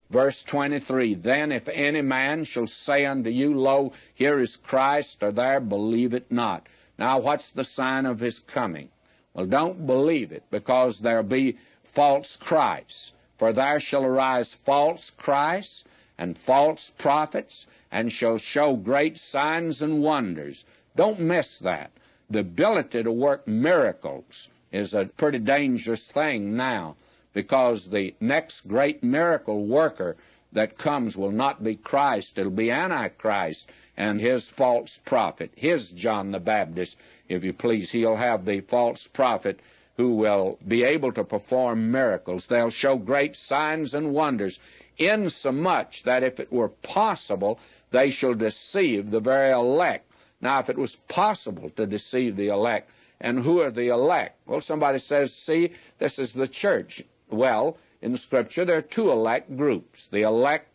Verse 23, then if any man shall say unto you, lo, here is Christ, or there, believe it not. Now, what's the sign of his coming? Well, don't believe it, because there'll be false Christs. For there shall arise false Christs and false prophets, and shall show great signs and wonders. Don't miss that. The ability to work miracles is a pretty dangerous thing now, because the next great miracle worker that comes will not be Christ. It'll be Antichrist and his false prophet, his John the Baptist, if you please. He'll have the false prophet who will be able to perform miracles. They'll show great signs and wonders, insomuch that if it were possible, they shall deceive the very elect. Now, if it was possible to deceive the elect, and who are the elect? Well, somebody says, see, this is the church. Well, in the Scripture, there are two elect groups, the elect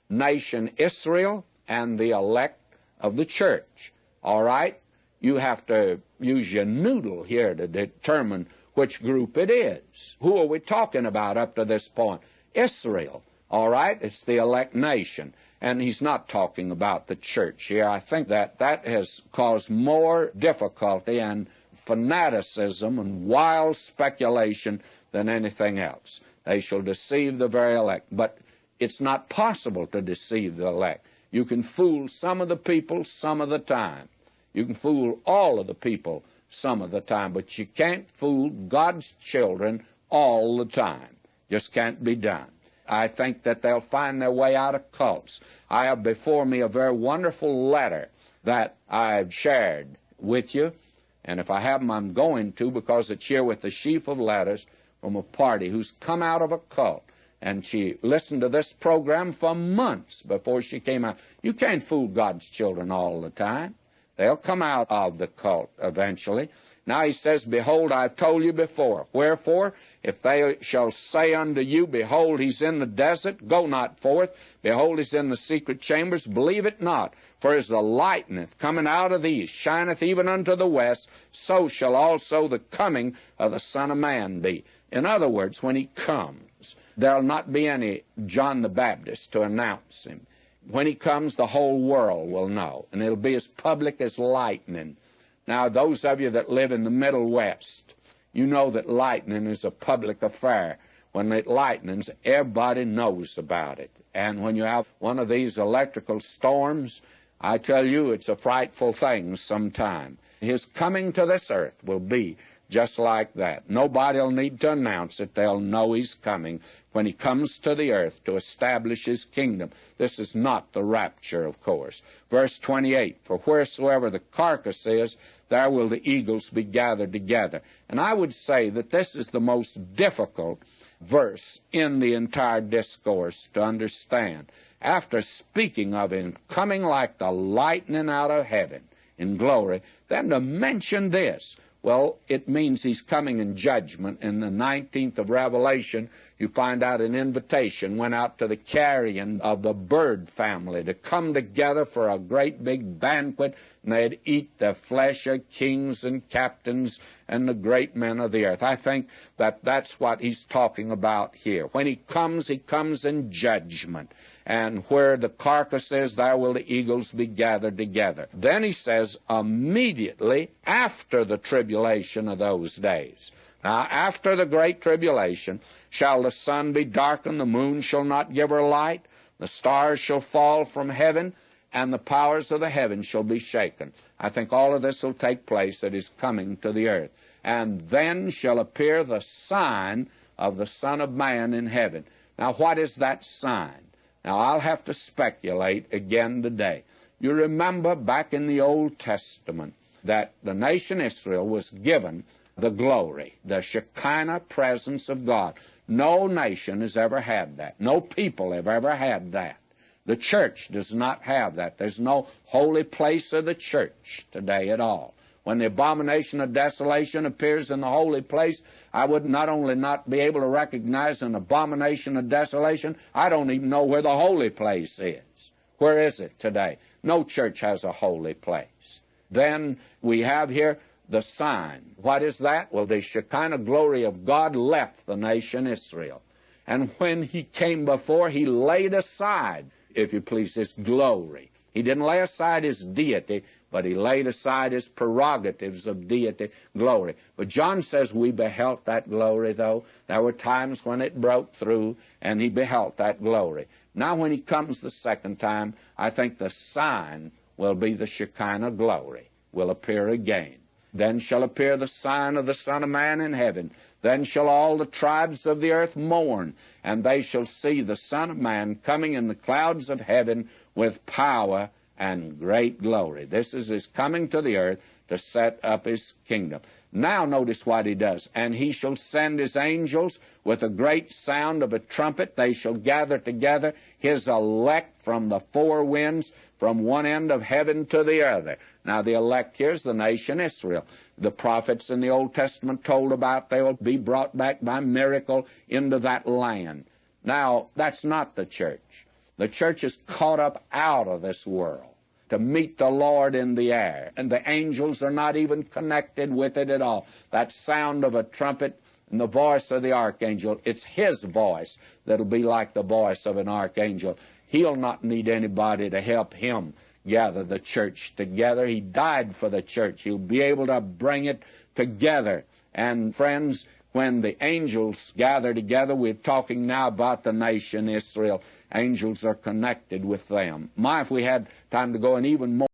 nation Israel and the elect of the church. All right? You have to use your noodle here to determine which group it is. Who are we talking about up to this point? Israel. All right? It's the elect nation. And he's not talking about the church here. I think that has caused more difficulty and fanaticism and wild speculation than anything else. They shall deceive the very elect. But it's not possible to deceive the elect. You can fool some of the people some of the time. You can fool all of the people some of the time, but you can't fool God's children all the time. Just can't be done. I think that they'll find their way out of cults. I have before me a very wonderful letter that I've shared with you, and if I haven't, I'm going to, because it's here with the sheaf of letters from a party who's come out of a cult. And she listened to this program for months before she came out. You can't fool God's children all the time. They'll come out of the cult eventually. Now he says, behold, I've told you before. Wherefore, if they shall say unto you, behold, he's in the desert, go not forth. Behold, he's in the secret chambers, believe it not. For as the lightneth coming out of the east, shineth even unto the west, so shall also the coming of the Son of Man be. In other words, when he comes, there'll not be any John the Baptist to announce him. When he comes, the whole world will know, and it'll be as public as lightning. Now, those of you that live in the Middle West, you know that lightning is a public affair. When it lightens, everybody knows about it. And when you have one of these electrical storms, I tell you, it's a frightful thing sometime. His coming to this earth will be just like that. Nobody will need to announce it. They'll know he's coming when he comes to the earth to establish his kingdom. This is not the rapture, of course. Verse 28, for wheresoever the carcass is, there will the eagles be gathered together. And I would say that this is the most difficult verse in the entire discourse to understand. After speaking of him coming like the lightning out of heaven in glory, then to mention this, well, it means he's coming in judgment. In the 19th of Revelation, you find out an invitation went out to the carrion of the bird family to come together for a great big banquet, and they'd eat the flesh of kings and captains and the great men of the earth. I think that that's what he's talking about here. When he comes in judgment. And where the carcass is, there will the eagles be gathered together. Then he says, immediately after the tribulation of those days. Now, after the great tribulation, shall the sun be darkened, the moon shall not give her light, the stars shall fall from heaven, and the powers of the heavens shall be shaken. I think all of this will take place at his coming to the earth. And then shall appear the sign of the Son of Man in heaven. Now, what is that sign? Now, I'll have to speculate again today. You remember back in the Old Testament that the nation Israel was given the glory, the Shekinah presence of God. No nation has ever had that. No people have ever had that. The church does not have that. There's no holy place of the church today at all. When the abomination of desolation appears in the holy place, I would not only not be able to recognize an abomination of desolation, I don't even know where the holy place is. Where is it today? No church has a holy place. Then we have here the sign. What is that? Well, the Shekinah glory of God left the nation Israel. And when he came before, he laid aside, if you please, his glory. He didn't lay aside his deity, but he laid aside his prerogatives of deity, glory. But John says we beheld that glory, though. There were times when it broke through, and he beheld that glory. Now when he comes the second time, I think the sign will be the Shekinah glory, will appear again. Then shall appear the sign of the Son of Man in heaven. Then shall all the tribes of the earth mourn, and they shall see the Son of Man coming in the clouds of heaven with power and great glory. This is his coming to the earth to set up his kingdom. Now notice what he does. And he shall send his angels with a great sound of a trumpet. They shall gather together his elect from the four winds, from one end of heaven to the other. Now the elect here's the nation Israel. The prophets in the Old Testament told about they will be brought back by miracle into that land. Now that's not the church. The church is caught up out of this world to meet the Lord in the air, and the angels are not even connected with it at all. That sound of a trumpet and the voice of the archangel, it's his voice that'll be like the voice of an archangel. He'll not need anybody to help him gather the church together. He died for the church. He'll be able to bring it together. And friends, when the angels gather together, we're talking now about the nation Israel. Angels are connected with them. My, if we had time to go in even more